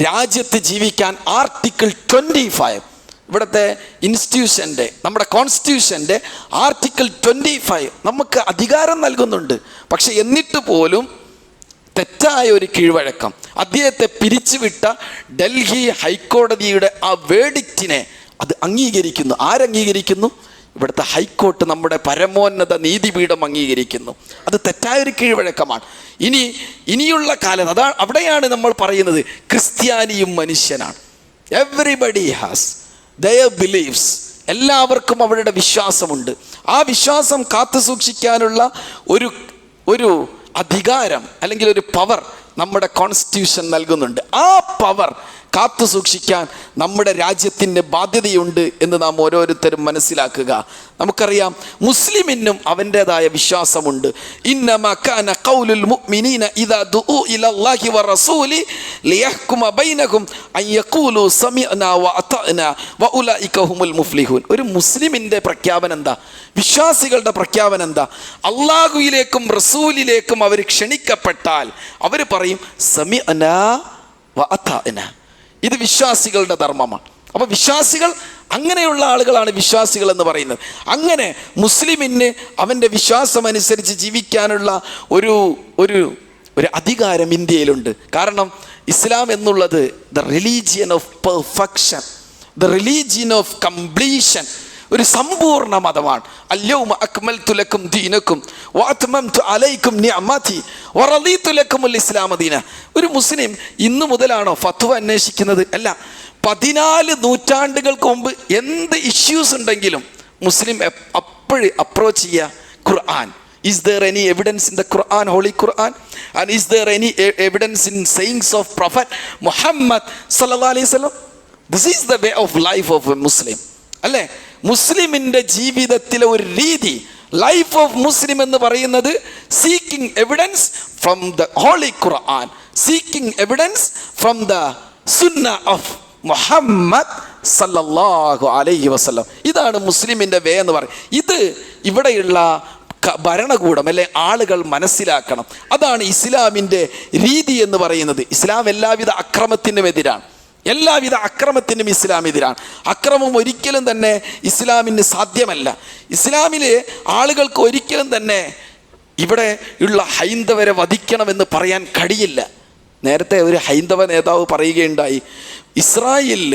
രാജ്യത്ത് ജീവിക്കാൻ ആർട്ടിക്കിൾ 25, ഇവിടുത്തെ ഇൻസ്റ്റിറ്റ്യൂഷൻ്റെ, നമ്മുടെ കോൺസ്റ്റിറ്റ്യൂഷൻ്റെ ആർട്ടിക്കിൾ 25 നമുക്ക് അധികാരം നൽകുന്നുണ്ട്. പക്ഷെ എന്നിട്ട് പോലും തെറ്റായ ഒരു കീഴ്വഴക്കം, അദ്ദേഹത്തെ പിരിച്ചുവിട്ട ഡൽഹി ഹൈക്കോടതിയുടെ ആ വേഡിക്റ്റിനെ അത് അംഗീകരിക്കുന്നു. ആരംഗീകരിക്കുന്നു? ഇവിടുത്തെ ഹൈക്കോർട്ട്, നമ്മുടെ പരമോന്നത നീതിപീഠം അംഗീകരിക്കുന്നു. അത് തെറ്റായൊരു കീഴ്വഴക്കമാണ്. ഇനിയുള്ള കാലത്ത് അവിടെയാണ് നമ്മൾ പറയുന്നത് ക്രിസ്ത്യാനിയും മനുഷ്യനാണ്. Everybody has their beliefs. എല്ലാവർക്കും അവരുടെ വിശ്വാസമുണ്ട്. ആ വിശ്വാസം കാത്തു സൂക്ഷിക്കാനുള്ള ഒരു അധികാരം അല്ലെങ്കിൽ ഒരു പവർ നമ്മുടെ കോൺസ്റ്റിറ്റ്യൂഷൻ നൽകുന്നുണ്ട്. ആ പവർ കാത്തു സൂക്ഷിക്കാൻ നമ്മുടെ രാജ്യത്തിൻ്റെ ബാധ്യതയുണ്ട് എന്ന് നാം ഓരോരുത്തരും മനസ്സിലാക്കുക. നമുക്കറിയാം മുസ്ലിമിനും അവൻ്റെതായ വിശ്വാസമുണ്ട്. ഇന്നമാ കാന ഖൗലുൽ മുഅ്മിനീന ഇദാ ദുഉ ഇലല്ലാഹി വറസൂലി ലിയഹ്കുമ ബൈനഹും അൻ യഖൂലു സമീഅനാ വഅതഅനാ വഉലൈക ഹുമുൽ മുഫ്ലിഹൂൻ. ഒരു മുസ്ലിമിൻ്റെ പ്രഖ്യാപനം എന്താ? വിശ്വാസികളുടെ പ്രഖ്യാപനം എന്താ? അല്ലാഹുവിലേക്കും റസൂലിലേക്കും അവർ ക്ഷണിക്കപ്പെട്ടാൽ അവർ പറയും സമീഅനാ വഅതഅനാ. ഇത് വിശ്വാസികളുടെ ധർമ്മമാണ്. അപ്പോൾ വിശ്വാസികൾ, അങ്ങനെയുള്ള ആളുകളാണ് വിശ്വാസികൾ എന്ന് പറയുന്നത്. അങ്ങനെ മുസ്ലിമിന് അവൻ്റെ വിശ്വാസം അനുസരിച്ച് ജീവിക്കാനുള്ള ഒരു അധികാരം ഇന്ത്യയിലുണ്ട്. കാരണം ഇസ്ലാം എന്നുള്ളത് the religion of perfection, the religion of completion. ഒരു സമ്പൂർണ്ണ മതമാണ്. അൽയൗമ അക്മൽതു ലക്കും ദീനക്കും വഅത്മംതു അലൈക്കും നിഅമതി വറദീതു ലക്കുമുൽ ഇസ്ലാമ ദീന. ഒരു മുസ്ലിം ഇന്നു മുതലാണോ ഫത്വ അന്വേഷിക്കുന്നത്? അല്ല. 14 നൂറ്റാണ്ടുകൾക്ക് മുമ്പ് എന്ത് ഇഷ്യൂസ് ഉണ്ടെങ്കിലും മുസ്ലിം അപ്പോഴ് അപ്രോച്ച് ചെയ്യുക ഖുർആൻ. Is there any evidence in the Quran, Holy Quran? And is there any evidence in sayings of Prophet Muhammad sallallahu alaihi wasallam? This is the way of life of a Muslim. അല്ലേ? മുസ്ലിമിൻ്റെ ജീവിതത്തിലെ ഒരു രീതി, life of Muslim എന്ന് പറയുന്നത് seeking evidence from the holy Quran, seeking evidence from the sunnah of Muhammad സല്ലല്ലാഹു അലൈഹി വസല്ലം. ഇതാണ് മുസ്ലിമിൻ്റെ വേ എന്ന് പറയും. ഇത് ഇവിടെയുള്ള ഭരണകൂടം അല്ലെ ആളുകൾ മനസ്സിലാക്കണം. അതാണ് ഇസ്ലാമിൻ്റെ രീതി എന്ന് പറയുന്നത്. ഇസ്ലാം എല്ലാവിധ അക്രമത്തിനും എതിരാണ്. എല്ലാവിധ അക്രമത്തിനും ഇസ്ലാം എതിരാണ്. അക്രമം ഒരിക്കലും തന്നെ ഇസ്ലാമിന് സാധ്യമല്ല. ഇസ്ലാമിലെ ആളുകൾക്ക് ഒരിക്കലും തന്നെ ഇവിടെ ഉള്ള ഹൈന്ദവരെ വധിക്കണമെന്ന് പറയാൻ കഴിയില്ല. നേരത്തെ ഒരു ഹൈന്ദവ നേതാവ് പറയുകയുണ്ടായി, ഇസ്രായേലിൽ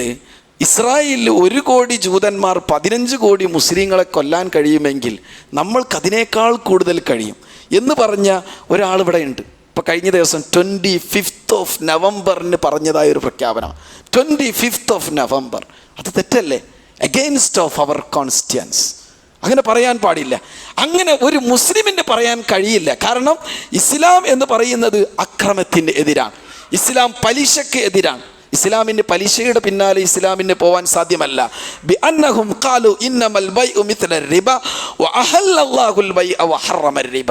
1 കോടി ജൂതന്മാർ 15 കോടി മുസ്ലിങ്ങളെ കൊല്ലാൻ കഴിയുമെങ്കിൽ നമ്മൾക്കതിനേക്കാൾ കൂടുതൽ കഴിയും എന്ന് പറഞ്ഞ ഒരാൾ ഇവിടെ ഉണ്ട്. ഇപ്പോൾ കഴിഞ്ഞ ദിവസം 25th നവംബറിന് പറഞ്ഞതായ ഒരു പ്രഖ്യാപനം. 25th നവംബർ അത് തെറ്റല്ലേ? Against of our constituents. അങ്ങനെ പറയാൻ പാടില്ല. അങ്ങനെ ഒരു മുസ്ലിമിന് പറയാൻ കഴിയില്ല. കാരണം ഇസ്ലാം എന്ന് പറയുന്നത് അക്രമത്തിന് എതിരാണ്. ഇസ്ലാം പലിശക്ക് എതിരാണ്. ഇസ്ലാമിൻ്റെ പലിശയുടെ പിന്നാലെ ഇസ്ലാമിന് പോവാൻ സാധ്യമല്ല. ബിഅന്നഹും ഖാലു ഇന്നമൽ ബൈഉ മിത്ല റിബ വഅഹല്ലല്ലാഹുൽ ബൈഅ വഹറമ റിബ.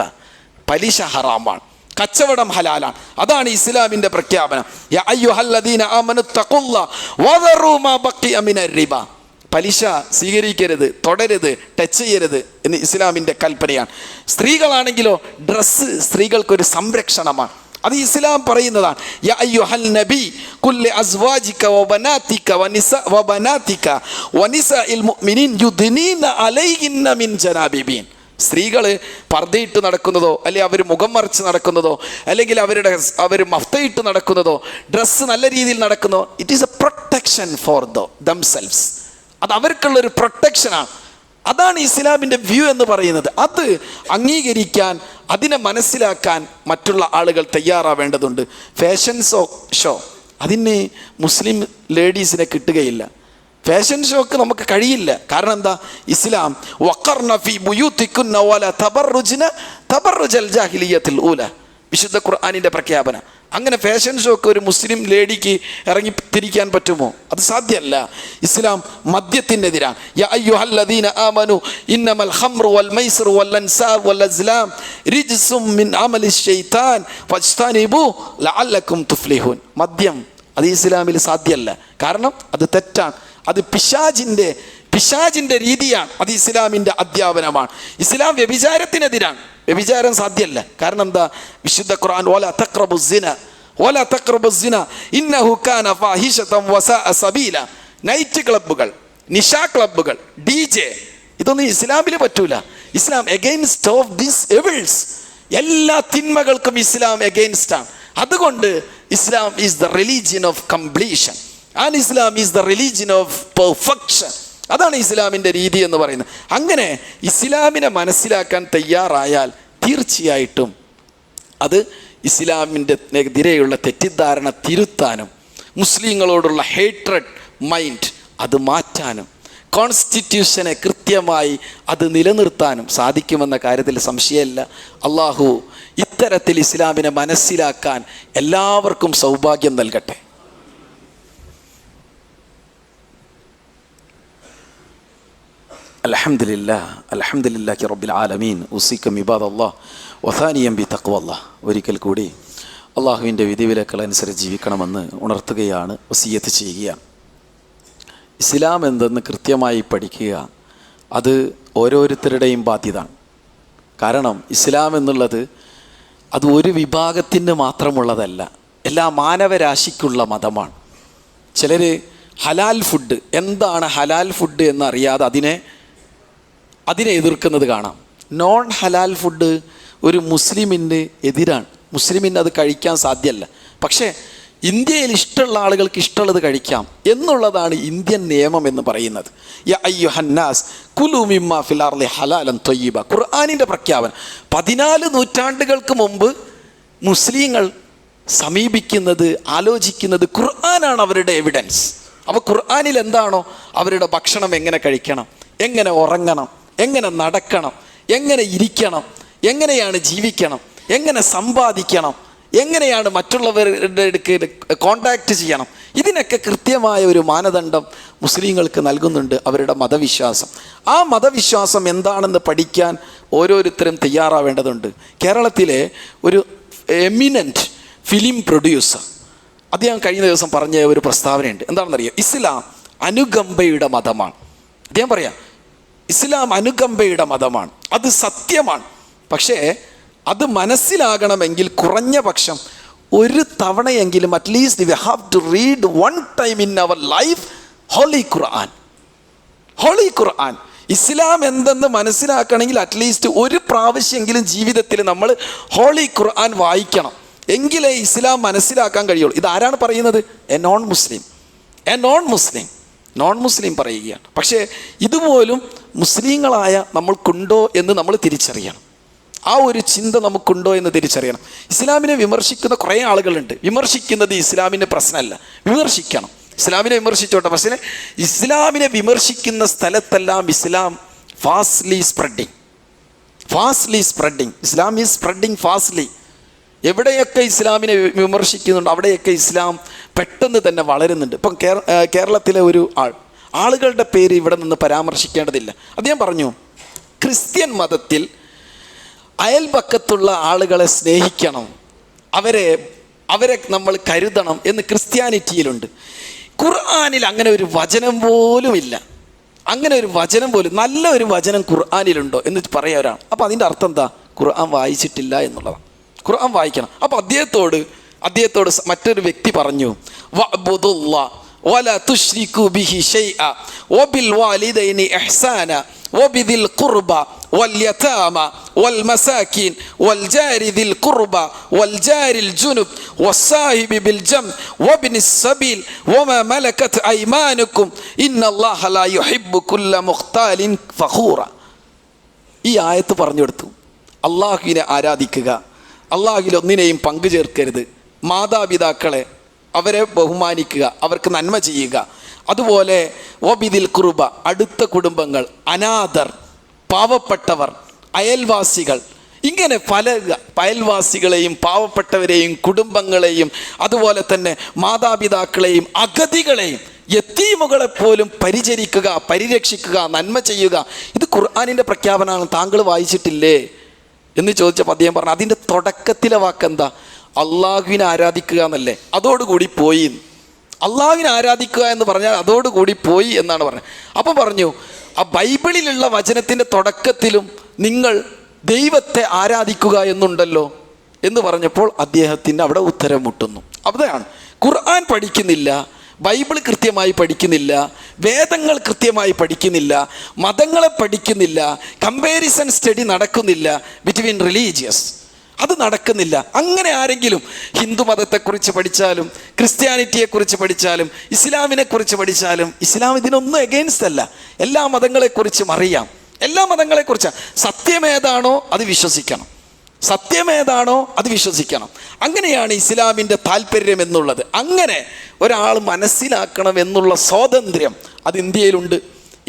പലിശ ഹറാമാണ്, കച്ചവടം ഹലാലാണ്. അതാണ് ഇസ്ലാമിൻ്റെ പ്രഖ്യാപനം. യാ അയ്യുഹല്ലദീന ആമനു തഖുല്ലാഹ വദറൂ മാ ബഖിയ മിനർ റിബ. പലിശ സ്വീകരിക്കരുത്, തുടരുത്, ടച്ച് ചെയ്യരുത് എന്ന് ഇസ്ലാമിൻ്റെ കൽപ്പനയാണ്. സ്ത്രീകളാണെങ്കിലോ ഡ്രസ്സ് സ്ത്രീകൾക്കൊരു സംരക്ഷണമാണ്. അത് ഇസ്ലാം പറയുന്നതാണ്. യാ അയ്യുഹൽ നബി കുല്ലി അസ്വാജിക വബനാതിക വബനാതിക വനിസാഇൽ മുഅ്മിനീൻ യുദ്നീന അലൈഹിന്ന മിൻ ജനാബിബീൻ. സ്ത്രീകൾ പർദ്ദയിട്ട് നടക്കുന്നതോ അല്ലെങ്കിൽ അവർ മുഖം മറച്ച് നടക്കുന്നതോ അല്ലെങ്കിൽ അവർ മഫ്തയിട്ട് നടക്കുന്നതോ ഡ്രസ്സ് നല്ല രീതിയിൽ നടക്കുന്നതോ it is a protection for themselves. അത് അവർക്കുള്ളൊരു പ്രൊട്ടക്ഷനാണ്. അതാണ് ഇസ്ലാമിൻ്റെ വ്യൂ എന്ന് പറയുന്നത്. അത് അംഗീകരിക്കാൻ, അതിനെ മനസ്സിലാക്കാൻ മറ്റുള്ള ആളുകൾ തയ്യാറാവേണ്ടതുണ്ട്. ഫാഷൻ ഷോ അതിന് മുസ്ലിം ലേഡീസിനെ കിട്ടുകയില്ല. ഫാഷൻ ഷോക്ക് നമുക്ക് കഴിയില്ല. കാരണം എന്താ? ഇസ്ലാം വഖർന ഫീ ബുയൂതികുന്ന വലാ തബർറുജ്ന തബർറുജൽ ജാഹിലിയ്യത്തിൽ ഊല, വിശുദ്ധ ഖുർആനിൻ്റെ പ്രഖ്യാപനം. അങ്ങനെ ഫാഷൻ ഷോക്ക് ഒരു മുസ്ലിം ലേഡിക്ക് ഇറങ്ങി തിരിക്കാൻ പറ്റുമോ? അത് സാധ്യമല്ല. ഇസ്ലാം മദ്യത്തിനെതിരാണ്. യാ അയ്യുഹല്ലദീന ആമനു ഇന്നമൽ ഖംറു വൽ മൈസിറു വൽ അൻസാബ് വൽ അസ്ലാം റിജ്സും മിൻ അമലി ശൈത്താൻ ഫജ്തനിബു ലഅല്ലക്കും തുഫ്ലിഹൂൻ. മദ്യം അത് ഇസ്ലാമിൽ സാധ്യമല്ല. കാരണം അത് തെറ്റാണ്. അത് പിശാചിൻ്റെ രീതിയാണ്. അത് ഇസ്ലാമിൻ്റെ അധ്യാപനമാണ്. ഇസ്ലാം വ്യഭിചാരത്തിനെതിരാണ്. വ്യഭിചാരം സാധ്യമല്ല. കാരണം എന്താ? വിശുദ്ധ ഖുർആൻ വലാ തഖ്റബുസ്സിന ഇന്നഹു കാന ഫാഹിശതൻ വസാഅ സബീല. നൈറ്റ് ക്ലബ്ബുകൾ, നിശാ ക്ലബ്ബുകൾ, DJ ഇതൊന്നും ഇസ്ലാമിൽ പറ്റൂല. ഇസ്ലാം എഗെയിൻസ്റ്റ് ഓഫ് ദിസ് എവിൾസ്. എല്ലാ തിന്മകൾക്കും ഇസ്ലാം എഗെയിൻസ്റ്റ് ആണ്. അതുകൊണ്ട് ഇസ്ലാം is the religion of completion and Islam is the religion of perfection. അതാണ് ഇസ്ലാമിൻ്റെ രീതി എന്ന് പറയുന്നത്. അങ്ങനെ ഇസ്ലാമിനെ മനസ്സിലാക്കാൻ തയ്യാറായാൽ തീർച്ചയായിട്ടും അത് ഇസ്ലാമിൻ്റെ എതിരെയുള്ള തെറ്റിദ്ധാരണ തിരുത്താനും മുസ്ലിങ്ങളോടുള്ള ഹേട്രഡ് മൈൻഡ് അത് മാറ്റാനും കോൺസ്റ്റിറ്റ്യൂഷനെ കൃത്യമായി അത് നിലനിർത്താനും സാധിക്കുമെന്ന കാര്യത്തിൽ സംശയമില്ല. അള്ളാഹു ഇത്തരത്തിൽ ഇസ്ലാമിനെ മനസ്സിലാക്കാൻ എല്ലാവർക്കും സൗഭാഗ്യം നൽകട്ടെ. അൽഹംദുലില്ലാഹി റബ്ബിൽ ആലമീൻ. ഉസീക്കും ഇബാദല്ലാഹ് വസാനിയം ബി തഖ്വല്ലാഹ്. ഒരിക്കൽ കൂടി അള്ളാഹുവിൻ്റെ വിധിവിലക്കളനുസരിച്ച് ജീവിക്കണമെന്ന് ഉണർത്തുകയാണ്, വസിയ്യത്ത് ചെയ്യുകയാണ്. ഇസ്ലാം എന്തെന്ന് കൃത്യമായി പഠിക്കുക അത് ഓരോരുത്തരുടെയും ബാധ്യതയാണ്. കാരണം ഇസ്ലാം എന്നുള്ളത് അത് ഒരു വിഭാഗത്തിന് മാത്രമുള്ളതല്ല, എല്ലാ മാനവരാശിക്കുള്ള മതമാണ്. ചിലർ ഹലാൽ ഫുഡ്, എന്താണ് ഹലാൽ ഫുഡ് എന്നറിയാതെ അതിനെ എതിർക്കുന്നത് കാണാം. നോൺ ഹലാൽ ഫുഡ് ഒരു മുസ്ലിമിന് എതിരാണ്. മുസ്ലിമിന് അത് കഴിക്കാൻ സാധ്യമല്ല. പക്ഷേ ഇന്ത്യയിൽ ഇഷ്ടമുള്ള ആളുകൾക്ക് ഇഷ്ടമുള്ളത് കഴിക്കാം എന്നുള്ളതാണ് ഇന്ത്യൻ നിയമം എന്ന് പറയുന്നത്. യാ അയ്യുഹന്നാസ് കുലൂ മിമ്മാ ഫിൽ അർളി ഹലാലൻ ത്വയ്യിബ, ഖുർആനിൻ്റെ പ്രഖ്യാപനം. 14 നൂറ്റാണ്ടുകൾക്ക് മുമ്പ് മുസ്ലിങ്ങൾ സമീപിക്കുന്നത്, ആലോചിക്കുന്നത് ഖുർആനാണ് അവരുടെ എവിഡൻസ്. അപ്പോൾ ഖുർആനിൽ എന്താണോ അവരുടെ ഭക്ഷണം എങ്ങനെ കഴിക്കണം, എങ്ങനെ ഉറങ്ങണം, എങ്ങനെ നടക്കണം, എങ്ങനെ ഇരിക്കണം, എങ്ങനെയാണ് ജീവിക്കണം, എങ്ങനെ സമ്പാദിക്കണം, എങ്ങനെയാണ് മറ്റുള്ളവരുടെ അടുക്കൽ കോണ്ടാക്ട് ചെയ്യണം, ഇതിനൊക്കെ കൃത്യമായ ഒരു മാനദണ്ഡം മുസ്ലിങ്ങൾക്ക് നൽകുന്നുണ്ട് അവരുടെ മതവിശ്വാസം. ആ മതവിശ്വാസം എന്താണെന്ന് പഠിക്കാൻ ഓരോരുത്തരും തയ്യാറാവേണ്ടതുണ്ട്. കേരളത്തിലെ ഒരു എമിനൻറ്റ് ഫിലിം പ്രൊഡ്യൂസർ അദ്ദേഹം കഴിഞ്ഞ ദിവസം പറഞ്ഞ ഒരു പ്രസ്താവനയുണ്ട്. എന്താണെന്നറിയാം? ഇസ്ലാം അനുകമ്പയുടെ മതമാണ്. അദ്ദേഹം പറയാം, ഇസ്ലാം അനുകമ്പയുടെ മതമാണ്, അത് സത്യമാണ്. പക്ഷേ അത് മനസ്സിലാകണമെങ്കിൽ കുറഞ്ഞ പക്ഷം ഒരു തവണയെങ്കിലും at least we have to read one time in our life holy Quran. Holy Quran ഇസ്ലാം എന്തെന്ന് മനസ്സിലാക്കണമെങ്കിൽ അറ്റ്ലീസ്റ്റ് ഒരു പ്രാവശ്യമെങ്കിലും ജീവിതത്തിൽ നമ്മൾ ഹോളി ഖുർആൻ വായിക്കണം, എങ്കിലേ ഇസ്ലാം മനസ്സിലാക്കാൻ കഴിയുള്ളൂ. ഇതാരാണ് പറയുന്നത്? എ നോൺ മുസ്ലിം പറയുകയാണ്. പക്ഷേ ഇതുപോലും മുസ്ലിങ്ങളായ നമ്മൾക്കുണ്ടോ എന്ന് നമ്മൾ തിരിച്ചറിയണം. ആ ഒരു ചിന്ത നമുക്കുണ്ടോ എന്ന് തിരിച്ചറിയണം. ഇസ്ലാമിനെ വിമർശിക്കുന്ന കുറേ ആളുകളുണ്ട്. വിമർശിക്കുന്നത് ഇസ്ലാമിൻ്റെ പ്രശ്നമല്ല, വിമർശിക്കണം, ഇസ്ലാമിനെ വിമർശിച്ചോട്ടെ. പക്ഷേ ഇസ്ലാമിനെ വിമർശിക്കുന്ന സ്ഥലത്തെല്ലാം Islam fastly spreading. Islam is spreading fastly. എവിടെയൊക്കെ ഇസ്ലാമിനെ വിമർശിക്കുന്നുണ്ട് അവിടെയൊക്കെ ഇസ്ലാം പെട്ടെന്ന് തന്നെ വളരുന്നുണ്ട്. ഇപ്പം കേരളത്തിലെ ഒരു ആളുകളുടെ പേര് ഇവിടെ നിന്ന് പരാമർശിക്കേണ്ടതില്ല. അദ്ദേഹം പറഞ്ഞു, ക്രിസ്ത്യൻ മതത്തിൽ അയൽപക്കത്തുള്ള ആളുകളെ സ്നേഹിക്കണം, അവരെ നമ്മൾ കരുതണം എന്ന് ക്രിസ്ത്യാനിറ്റിയിലുണ്ട്. ഖുർആനിൽ അങ്ങനെ ഒരു വചനം പോലും ഇല്ല. നല്ല ഒരു വചനം ഖുർആനിലുണ്ടോ എന്ന് പറയാൻ ഒരാൾ. അപ്പോൾ അതിൻ്റെ അർത്ഥം എന്താ? ഖുർആൻ വായിച്ചിട്ടില്ല എന്നുള്ളതാണ്. ഖുർആൻ വായിക്കണം. അപ്പോൾ അദ്ദേഹത്തോട് മറ്റൊരു വ്യക്തി പറഞ്ഞു, വഅ്ബുദുല്ലാഹ വലാ തുശ്രികൂ ബിഹി ശൈഅ വബിൽ വാലിദൈനി ഇഹ്സാന വബിദിൽ ഖുർബ വൽയതാമ വൽമസാകിൻ വൽജാരി ദിൽ ഖുർബ വൽജാരിൽ ജുനുബ് വസ്സാഹിബി ബിൽ ജം വബ്നിസ് സബീൽ വമാ മലകത് അയ്മാനുക്കും ഇന്നല്ലാഹ ലാ യുഹിബ്ബു കുല്ല മുഖ്താലിൻ ഫഖൂറ. ഈ ആയത്ത് പറഞ്ഞു കൊടുത്തു. അള്ളാഹുവിനെ ആരാധിക്കുക, അള്ളാഹുവിൽ ഒന്നിനെയും പങ്കു ചേർക്കരുത്, മാതാപിതാക്കളെ അവരെ ബഹുമാനിക്കുക, അവർക്ക് നന്മ ചെയ്യുക, അതുപോലെ വബിദിൽ ഖുർബ അടുത്ത കുടുംബങ്ങൾ, അനാഥർ, പാവപ്പെട്ടവർ, അയൽവാസികൾ, ഇങ്ങനെ പല അയൽവാസികളെയും പാവപ്പെട്ടവരെയും കുടുംബങ്ങളെയും അതുപോലെ തന്നെ മാതാപിതാക്കളെയും അഗതികളെയും യതീമുകളെപ്പോലും പരിരക്ഷിക്കുക, നന്മ ചെയ്യുക. ഇത് ഖുർആനിൻ്റെ പ്രഖ്യാപനമാണ്. താങ്കൾ വായിച്ചിട്ടില്ലേ എന്ന് ചോദിച്ചപ്പോൾ അദ്ദേഹം പറഞ്ഞു, അതിൻ്റെ തുടക്കത്തിലെ വാക്കെന്താ? അള്ളാഹുവിനെ ആരാധിക്കുക എന്നല്ലേ? അതോടുകൂടി പോയി. അള്ളാഹുവിനെ ആരാധിക്കുക എന്ന് പറഞ്ഞാൽ അതോടുകൂടി പോയി എന്നാണ് പറഞ്ഞത്. അപ്പം പറഞ്ഞു, ആ ബൈബിളിലുള്ള വചനത്തിൻ്റെ തുടക്കത്തിലും നിങ്ങൾ ദൈവത്തെ ആരാധിക്കുക എന്നുണ്ടല്ലോ എന്ന് പറഞ്ഞപ്പോൾ അദ്ദേഹത്തിന് അവിടെ ഉത്തരം മുട്ടുന്നു. അവിടെയാണ് ഖുർആൻ പഠിക്കുന്നില്ല, ബൈബിൾ കൃത്യമായി പഠിക്കുന്നില്ല, വേദങ്ങൾ കൃത്യമായി പഠിക്കുന്നില്ല, മതങ്ങളെ പഠിക്കുന്നില്ല, കമ്പാരിസൺ സ്റ്റഡി നടക്കുന്നില്ല ബിറ്റ്വീൻ റിലീജിയസ്. അത് നടക്കുന്നില്ല. അങ്ങനെ ആരെങ്കിലും ഹിന്ദു മതത്തെക്കുറിച്ച് പഠിച്ചാലും ക്രിസ്ത്യാനിറ്റിയെക്കുറിച്ച് പഠിച്ചാലും ഇസ്ലാമിനെക്കുറിച്ച് പഠിച്ചാലും ഇസ്ലാം ഇതിനൊന്നും എഗെയിൻസ്റ്റ് അല്ല. എല്ലാ മതങ്ങളെക്കുറിച്ചും അറിയാം, എല്ലാ മതങ്ങളെക്കുറിച്ച്. സത്യമേതാണോ അത് വിശ്വസിക്കണം. അങ്ങനെയാണ് ഇസ്ലാമിൻ്റെ താല്പര്യം എന്നുള്ളത്. അങ്ങനെ ഒരാൾ മനസ്സിലാക്കണം എന്നുള്ള സ്വാതന്ത്ര്യം അത് ഇന്ത്യയിലുണ്ട്.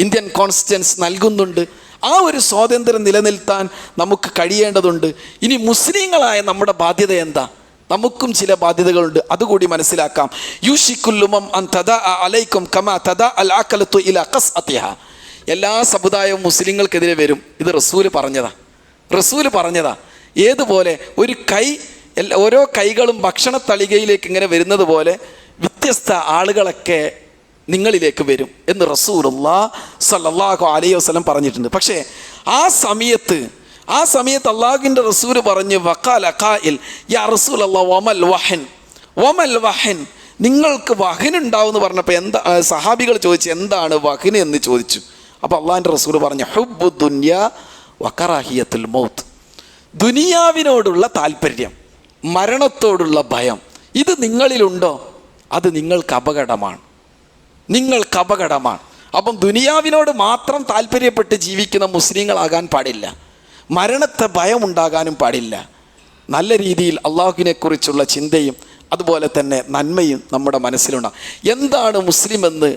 ഇന്ത്യൻ കോൺസ്റ്റിറ്റ്യൂഷൻ നൽകുന്നുണ്ട്. ആ ഒരു സ്വാതന്ത്ര്യം നിലനിർത്താൻ നമുക്ക് കഴിയേണ്ടതുണ്ട്. ഇനി മുസ്ലിങ്ങളായ നമ്മുടെ ബാധ്യത എന്താ? നമുക്കും ചില ബാധ്യതകളുണ്ട്, അതുകൂടി മനസ്സിലാക്കാം. യൂഷിക്കുല്ലുമം അൻ തദാ അലൈക്കും കമാ തദാ അൽ അഖലത്തു ഇലാ ഖസ്അതിഹ. എല്ലാ സമുദായവും മുസ്ലിങ്ങൾക്കെതിരെ വരും. ഇത് റസൂല് പറഞ്ഞതാ. ഏതുപോലെ ഒരു ഓരോ കൈകളും ഭക്ഷണ തളികയിലേക്ക് ഇങ്ങനെ വരുന്നത് പോലെ വ്യത്യസ്ത ആളുകളൊക്കെ നിങ്ങളിലേക്ക് വരും എന്ന് റസൂലുള്ളാഹി സ്വല്ലല്ലാഹു അലൈഹി വസല്ലം പറഞ്ഞിട്ടുണ്ട്. പക്ഷേ ആ സമയത്ത് അള്ളാഹുവിൻ്റെ റസൂൽ പറഞ്ഞു, വഖാല ഖായിൽ യാ റസൂലല്ലാഹ് വമൽ വഹൻ, നിങ്ങൾക്ക് വഹനുണ്ടാവുമെന്ന് പറഞ്ഞപ്പോൾ സഹാബികൾ ചോദിച്ചു, എന്താണ് വഹന് എന്ന് ചോദിച്ചു. അപ്പോൾ അള്ളാഹിൻ്റെ റസൂൽ പറഞ്ഞു, ഹുബ്ബു ദുനിയാ വകറാഹിയത്തുൽ മൗത്ത്. ദുനിയാവിനോടുള്ള താല്പര്യം, മരണത്തോടുള്ള ഭയം, ഇത് നിങ്ങളിലുണ്ടോ? അത് നിങ്ങൾക്ക് അപകടമാണ്, നിങ്ങൾക്ക് അപകടമാണ്. അപ്പം ദുനിയാവിനോട് മാത്രം താല്പര്യപ്പെട്ട് ജീവിക്കുന്ന മുസ്ലിങ്ങളാകാൻ പാടില്ല. മരണത്തെ ഭയമുണ്ടാകാനും പാടില്ല. നല്ല രീതിയിൽ അള്ളാഹുവിനെക്കുറിച്ചുള്ള ചിന്തയും അതുപോലെ തന്നെ നന്മയും നമ്മുടെ മനസ്സിലുണ്ടാകും. എന്താണ് മുസ്ലിം എന്ന്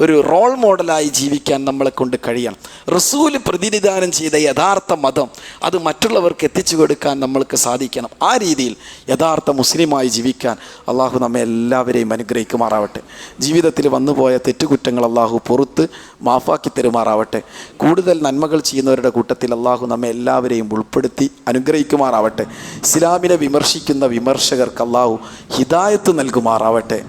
ഒരു റോൾ മോഡലായി ജീവിക്കാൻ നമ്മളെ കൊണ്ട് കഴിയണം. റസൂൽ പ്രതിനിധാനം ചെയ്ത യഥാർത്ഥ മതം അത് മറ്റുള്ളവർക്ക് എത്തിച്ചു കൊടുക്കാൻ നമ്മൾക്ക് സാധിക്കണം. ആ രീതിയിൽ യഥാർത്ഥ മുസ്ലിമായി ജീവിക്കാൻ അള്ളാഹു നമ്മെ എല്ലാവരെയും അനുഗ്രഹിക്കുമാറാവട്ടെ. ജീവിതത്തിൽ വന്നുപോയ തെറ്റുകുറ്റങ്ങൾ അള്ളാഹു പുറത്ത് മാഫാക്കി തരുമാറാവട്ടെ. കൂടുതൽ നന്മകൾ ചെയ്യുന്നവരുടെ കൂട്ടത്തിൽ അള്ളാഹു നമ്മെ എല്ലാവരെയും ഉൾപ്പെടുത്തി അനുഗ്രഹിക്കുമാറാവട്ടെ. ഇസ്ലാമിനെ വിമർശിക്കുന്ന വിമർശകർക്ക് അള്ളാഹു ഹിദായത്ത് നൽകുമാറാവട്ടെ.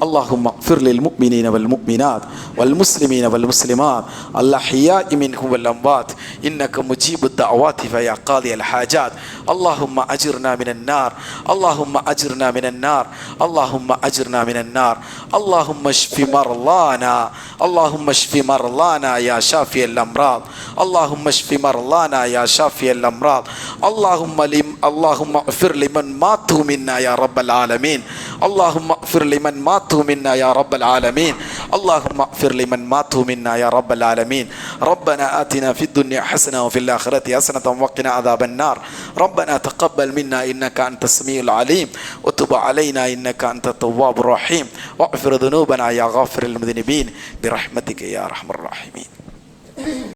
اللهم اغفر للمؤمنين والمؤمنات والمسلمين والمسلمات الأحياء منهم والأموات إنك مجيب الدعوات فيا قاضي الحاجات. اللهم أجرنا من النار، اللهم أجرنا من النار، اللهم أجرنا من النار. اللهم اشف مرضانا، اللهم اشف مرضانا يا شافي الأمراض، اللهم اشف مرضانا يا شافي الأمراض. اللهم اغفر لمن ماتوا منا يا رب العالمين، اللهم اغفر لمن ماتوا منا يا رب العالمين، اللهم اغفر لمن ماتوا منا يا رب العالمين. ربنا آتنا في الدنيا حسنة وفي الآخرة حسنة وقنا عذاب النار. ربنا تقبل منا إنك أنت السميع العليم وتب علينا إنك أنت التواب الرحيم واغفر ذنوبنا يا غافر المذنبين برحمتك يا أرحم الراحمين.